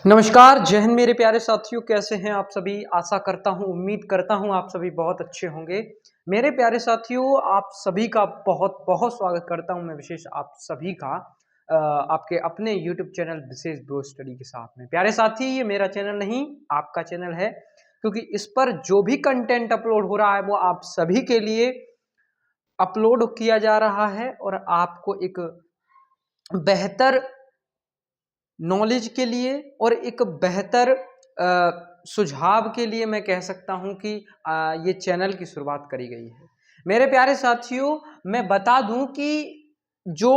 नमस्कार, जय हिंद मेरे प्यारे साथियों। कैसे हैं आप सभी? आशा करता हूँ, उम्मीद करता हूँ आप सभी बहुत अच्छे होंगे। मेरे प्यारे साथियों, आप सभी का बहुत बहुत स्वागत करता हूँ मैं विशेष आप सभी का आपके अपने YouTube चैनल विशेष ब्रो स्टडी के साथ में। प्यारे साथी, ये मेरा चैनल नहीं आपका चैनल है, क्योंकि इस पर जो भी कंटेंट अपलोड हो रहा है वो आप सभी के लिए अपलोड किया जा रहा है और आपको एक बेहतर नॉलेज के लिए और एक बेहतर सुझाव के लिए मैं कह सकता हूं कि ये चैनल की शुरुआत करी गई है। मेरे प्यारे साथियों, मैं बता दूं कि जो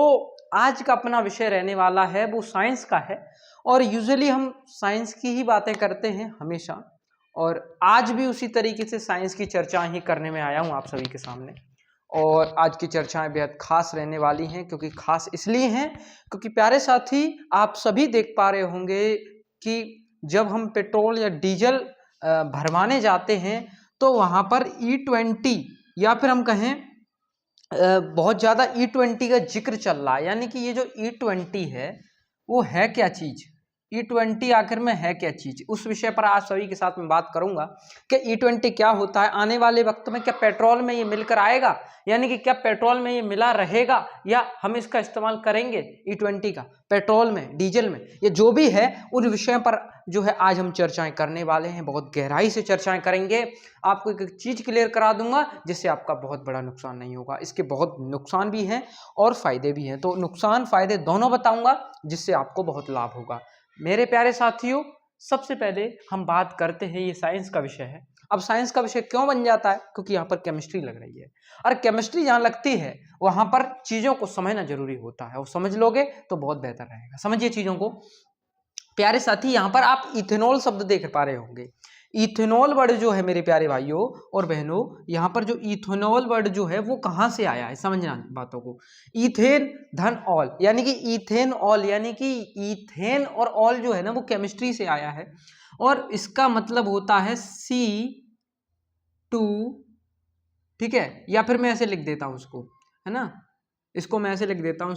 आज का अपना विषय रहने वाला है वो साइंस का है और यूजुअली हम साइंस की ही बातें करते हैं हमेशा, और आज भी उसी तरीके से साइंस की चर्चा ही करने में आया हूं आप सभी के सामने। और आज की चर्चाएं बेहद खास रहने वाली हैं, क्योंकि खास इसलिए हैं क्योंकि प्यारे साथी, आप सभी देख पा रहे होंगे कि जब हम पेट्रोल या डीजल भरवाने जाते हैं तो वहां पर E20 या फिर हम कहें बहुत ज़्यादा E20 का जिक्र चल रहा है। यानी कि ये जो E20 है वो है क्या चीज़, E20 आखिर में है क्या चीज़, उस विषय पर आज सभी के साथ में बात करूंगा कि E20 क्या होता है, आने वाले वक्त में क्या पेट्रोल में ये मिलकर आएगा, यानी कि क्या पेट्रोल में ये मिला रहेगा या हम इसका इस्तेमाल करेंगे E20 का पेट्रोल में, डीजल में, ये जो भी है उन विषयों पर जो है आज हम चर्चाएं करने वाले हैं। बहुत गहराई से चर्चाएं करेंगे। आपको एक चीज़ क्लियर करा दूंगा जिससे आपका बहुत बड़ा नुकसान नहीं होगा। इसके बहुत नुकसान भी हैं और फायदे भी हैं, तो नुकसान फायदे दोनों बताऊंगा जिससे आपको बहुत लाभ होगा। मेरे प्यारे साथियों, सबसे पहले हम बात करते हैं, ये साइंस का विषय है। अब साइंस का विषय क्यों बन जाता है? क्योंकि यहाँ पर केमिस्ट्री लग रही है, और केमिस्ट्री जहाँ लगती है वहां पर चीजों को समझना जरूरी होता है, और समझ लोगे तो बहुत बेहतर रहेगा। समझिए चीजों को। प्यारे साथी, यहाँ पर आप इथेनॉल शब्द देख पा रहे होंगे। इथेनॉल वर्ड जो है मेरे प्यारे भाइयों और बहनों, यहाँ पर जो इथेनॉल वर्ड जो है वो कहाँ से आया है, समझना बातों को। इथेन धन ऑल, यानी कि इथेन ऑल, यानी कि इथेन और ऑल जो है ना वो केमिस्ट्री से आया है, और इसका मतलब होता है C2। ठीक है, या फिर मैं ऐसे लिख देता हूँ उसको, है ना, इसको मैं ऐसे लिख देता हूँ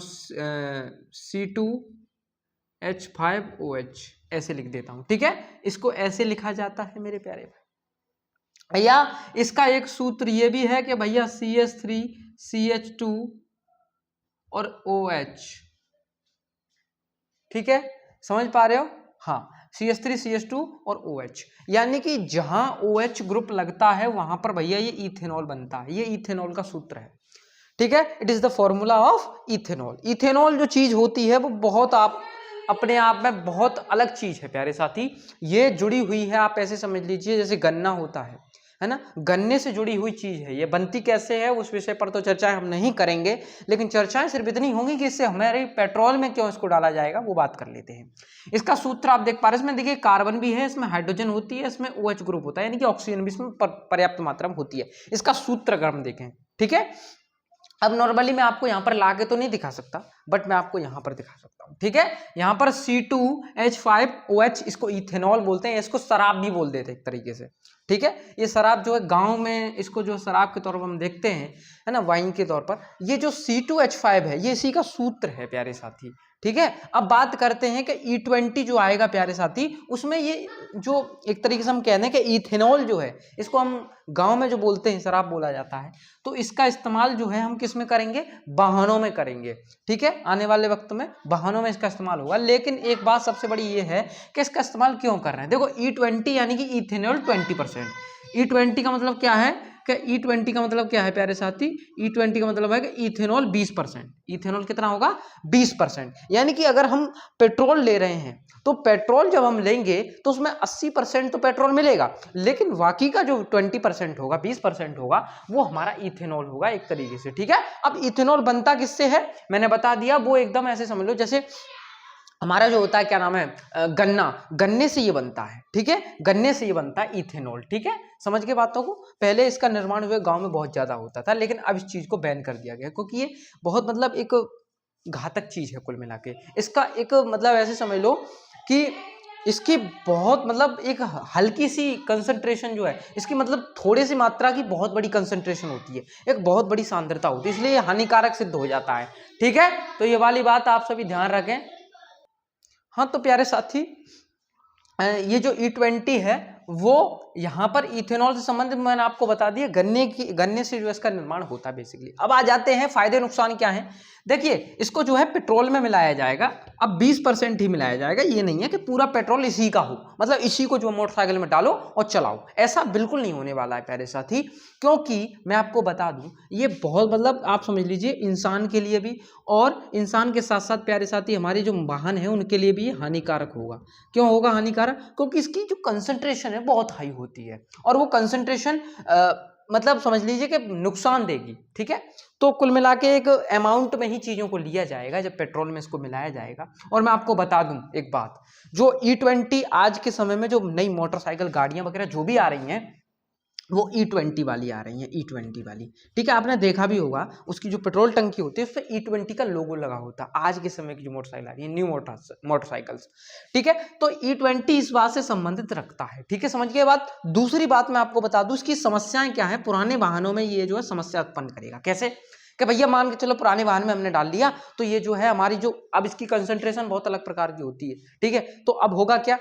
C2H5OH, ऐसे लिख देता हूं। ठीक है, इसको ऐसे लिखा जाता है मेरे प्यारे भाई। या इसका एक सूत्र ये भी है कि भैया CH3CH2 और OH। ठीक है, समझ पा रहे हो? हाँ, CH3CH2 और OH, यानी कि जहां OH ग्रुप लगता है वहां पर भैया ये इथेनॉल बनता है। ये इथेनॉल का सूत्र है। ठीक है, it is the formula of ethanol. Ethanol जो चीज होती है वो बहुत आप अपने आप में बहुत अलग चीज है प्यारे साथी। ये जुड़ी हुई है, आप ऐसे समझ लीजिए जैसे गन्ना होता है ना, गन्ने से जुड़ी हुई चीज है। ये बनती कैसे है उस विषय पर तो चर्चाएं हम नहीं करेंगे, लेकिन चर्चाएं सिर्फ इतनी होंगी कि इससे हमारे पेट्रोल में क्यों इसको डाला जाएगा वो बात कर लेते हैं। इसका सूत्र आप देख पा रहे हैं, इसमें देखिए कार्बन भी है, इसमें हाइड्रोजन होती है, इसमें OH ग्रुप होता है, यानी कि ऑक्सीजन भी इसमें पर्याप्त मात्रा में होती है। इसका सूत्र अगर हम देखें, ठीक है, अब नॉर्मली मैं आपको यहां पर लाके तो नहीं दिखा सकता, बट मैं आपको यहां पर दिखा सकता हूं। ठीक है, यहां पर C2H5OH, इसको इथेनॉल बोलते हैं, इसको शराब भी बोल देते हैं एक तरीके से। ठीक है, ये शराब जो है गांव में इसको जो शराब के तौर पर हम देखते हैं, है ना, वाइन के तौर पर। ये जो C2H5 है ये इसी का सूत्र है प्यारे साथी। ठीक है, अब बात करते हैं कि E20 जो आएगा प्यारे साथी, उसमें ये जो एक तरीके से हम कह दें कि इथेनॉल जो है, इसको हम गांव में जो बोलते हैं शराब बोला जाता है, तो इसका इस्तेमाल जो है हम किस में करेंगे? वाहनों में करेंगे। ठीक है, आने वाले वक्त में वाहनों में इसका इस्तेमाल होगा। लेकिन एक बात सबसे बड़ी ये है कि इसका इस्तेमाल क्यों कर रहे हैं। देखो, E20 यानी कि इथेनॉल 20%। E20 का मतलब क्या है कि E20 का मतलब क्या है प्यारे साथी? E20 का मतलब है कि इथेनॉल 20%। इथेनॉल कितना होगा? 20%। यानी कि अगर हम पेट्रोल ले रहे हैं तो पेट्रोल जब हम लेंगे तो उसमें 80% तो पेट्रोल मिलेगा, लेकिन बाकी का जो 20% होगा, 20% होगा, वो हमारा इथेनॉल होगा एक तरीके से। ठीक है, अब इथेनॉल बनता किससे है मैंने बता दिया। वो एकदम ऐसे समझ लो जैसे हमारा जो होता है, क्या नाम है, गन्ना, गन्ने से ये बनता है। ठीक है, गन्ने से ये बनता है इथेनॉल। ठीक है, समझ के बातों को। पहले इसका निर्माण हुए गांव में बहुत ज्यादा होता था, लेकिन अब इस चीज को बैन कर दिया गया, क्योंकि ये बहुत मतलब एक घातक चीज है कुल मिला के। इसका एक मतलब ऐसे समझ लो कि इसकी बहुत मतलब एक हल्की सी कंसंट्रेशन जो है, इसकी मतलब थोड़ी सी मात्रा की बहुत बड़ी कंसंट्रेशन होती है, एक बहुत बड़ी सांद्रता होती है, इसलिए ये हानिकारक सिद्ध हो जाता है। ठीक है, तो ये वाली बात आप सभी ध्यान रखें। हाँ, तो प्यारे साथी, ये जो E20 है वो यहाँ पर इथेनॉल से संबंधित मैंने आपको बता दिया, गन्ने से जो इसका निर्माण होता है बेसिकली। अब आ जाते हैं फायदे नुकसान क्या है। देखिए, इसको जो है पेट्रोल में मिलाया जाएगा। अब 20% ही मिलाया जाएगा, ये नहीं है कि पूरा पेट्रोल इसी का हो, मतलब इसी को जो मोटरसाइकिल में डालो और चलाओ, ऐसा बिल्कुल नहीं होने वाला है प्यारे साथी। क्योंकि मैं आपको बता दूं, ये बहुत, मतलब आप समझ लीजिए इंसान के लिए भी, और इंसान के साथ साथ प्यारे साथी हमारे जो वाहन है उनके लिए भी ये हानिकारक होगा। क्यों होगा हानिकारक? क्योंकि इसकी जो कंसंट्रेशन है बहुत हाई होती है, और वो कंसंट्रेशन मतलब समझ लीजिए कि नुकसान देगी। ठीक है, तो कुल मिला के एक अमाउंट में ही चीज़ों को लिया जाएगा जब पेट्रोल में इसको मिलाया जाएगा। और मैं आपको बता दूं एक बात, जो E20 आज के समय में जो नई मोटरसाइकिल गाड़ियां वगैरह जो भी आ रही हैं वो E20 वाली आ रही है, E20 वाली। ठीक है, आपने देखा भी होगा उसकी जो पेट्रोल टंकी होती है उस पर E20 का लोगो लगा होता है। आज के समय की जो मोटरसाइकिल आ रही है, न्यू मोटरसाइकिल्स, ठीक है, तो E20 इस बात से संबंधित रखता है। ठीक है, समझ गए बात। दूसरी बात मैं आपको बता दूं, इसकी समस्याएं क्या है। पुराने वाहनों में ये जो है समस्या उत्पन्न करेगा। कैसे? कि भैया मान के चलो पुराने वाहन में हमने डाल दिया तो ये जो है हमारी जो, अब इसकी कंसंट्रेशन बहुत अलग प्रकार की होती है। ठीक है, तो अब होगा क्या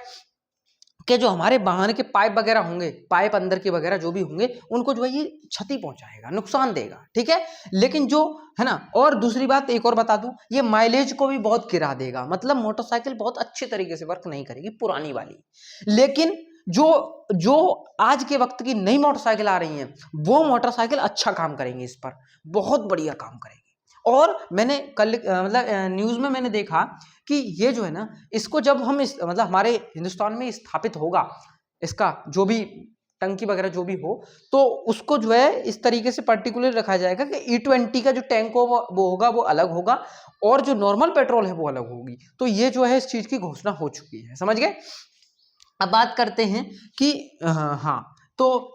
कि जो हमारे वाहन के पाइप वगैरह होंगे, पाइप अंदर के वगैरह जो भी होंगे, उनको जो है ये क्षति पहुंचाएगा, नुकसान देगा। ठीक है, लेकिन जो है ना, और दूसरी बात एक और बता दूं, ये माइलेज को भी बहुत गिरा देगा। मतलब मोटरसाइकिल बहुत अच्छे तरीके से वर्क नहीं करेगी पुरानी वाली। लेकिन जो जो आज के वक्त की नई मोटरसाइकिल आ रही हैं वो मोटरसाइकिल अच्छा काम करेंगी, इस पर बहुत बढ़िया काम करेंगी। और मैंने कल मतलब न्यूज़ में मैंने देखा कि ये जो है ना, इसको जब हम मतलब हमारे हिंदुस्तान में स्थापित होगा, इसका जो भी टंकी वगैरह जो भी हो, तो उसको जो है इस तरीके से पर्टिकुलर रखा जाएगा कि E20 का जो टैंक हो वो होगा, वो अलग होगा, और जो नॉर्मल पेट्रोल है वो अलग होगी। तो ये जो है इस चीज़ की घोषणा हो चुकी है, समझ गए। अब बात करते हैं कि हाँ, तो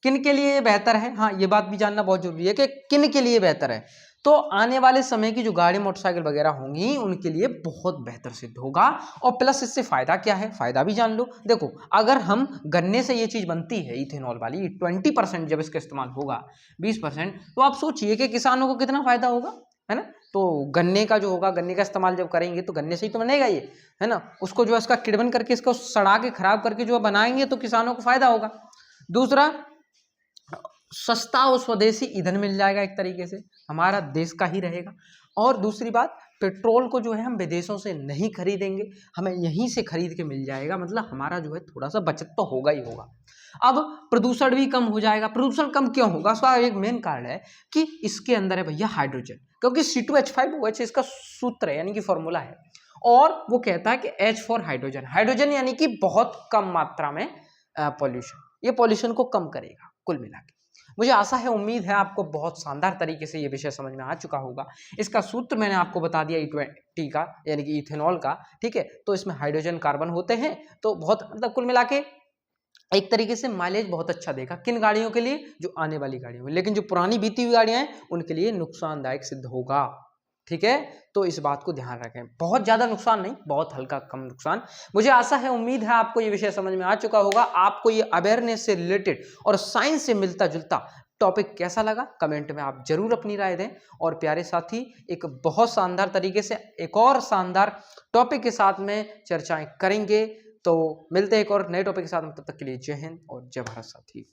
किन के लिए बेहतर है। हाँ, ये बात भी जानना बहुत जरूरी है कि किन के लिए बेहतर है। तो आने वाले समय की जो गाड़ी मोटरसाइकिल वगैरह होंगी उनके लिए बहुत बेहतर सिद्ध होगा। और प्लस इससे फायदा क्या है, फायदा भी जान लो। देखो, अगर हम गन्ने से ये चीज बनती है इथेनॉल वाली, 20% जब इसका इस्तेमाल होगा, 20%, तो आप सोचिए कि किसानों को कितना फायदा होगा, है ना। तो गन्ने का जो होगा, गन्ने का इस्तेमाल जब करेंगे तो गन्ने से ही तो बनेगा ये, है ना। उसको जो है इसका किडबन करके, इसको सड़ा के खराब करके जो बनाएंगे तो किसानों को फायदा होगा। दूसरा, सस्ता और स्वदेशी ईंधन मिल जाएगा, एक तरीके से हमारा देश का ही रहेगा। और दूसरी बात, पेट्रोल को जो है हम विदेशों से नहीं खरीदेंगे, हमें यहीं से खरीद के मिल जाएगा। मतलब हमारा जो है थोड़ा सा बचत तो होगा ही होगा। अब प्रदूषण भी कम हो जाएगा। प्रदूषण कम क्यों होगा? उसका एक मेन कारण है कि इसके अंदर है भैया हाइड्रोजन, क्योंकि C2H5OH इसका सूत्र है, यानी कि फॉर्मूला है। और वो कहता है कि H फॉर हाइड्रोजन, हाइड्रोजन यानी कि बहुत कम मात्रा में पॉल्यूशन, ये पॉल्यूशन को कम करेगा कुल मिला के। मुझे आशा है, उम्मीद है आपको बहुत शानदार तरीके से ये विषय समझ में आ चुका होगा। इसका सूत्र मैंने आपको बता दिया E20 का, यानी कि इथेनॉल का। ठीक है, तो इसमें हाइड्रोजन कार्बन होते हैं, तो बहुत मतलब कुल मिला के एक तरीके से माइलेज बहुत अच्छा देगा। किन गाड़ियों के लिए? जो आने वाली गाड़ियों में। लेकिन जो पुरानी बीती हुई गाड़ियां हैं उनके लिए नुकसानदायक सिद्ध होगा। ठीक है, तो इस बात को ध्यान रखें। बहुत ज्यादा नुकसान नहीं, बहुत हल्का कम नुकसान। मुझे आशा है, उम्मीद है आपको ये विषय समझ में आ चुका होगा। आपको ये अवेयरनेस से रिलेटेड और साइंस से मिलता जुलता टॉपिक कैसा लगा, कमेंट में आप जरूर अपनी राय दें। और प्यारे साथी, एक बहुत शानदार तरीके से एक और शानदार टॉपिक के साथ में चर्चाएं करेंगे। तो मिलते हैं एक और नए टॉपिक के साथ में, तब तक के लिए जय हिंद और जय भारत साथी।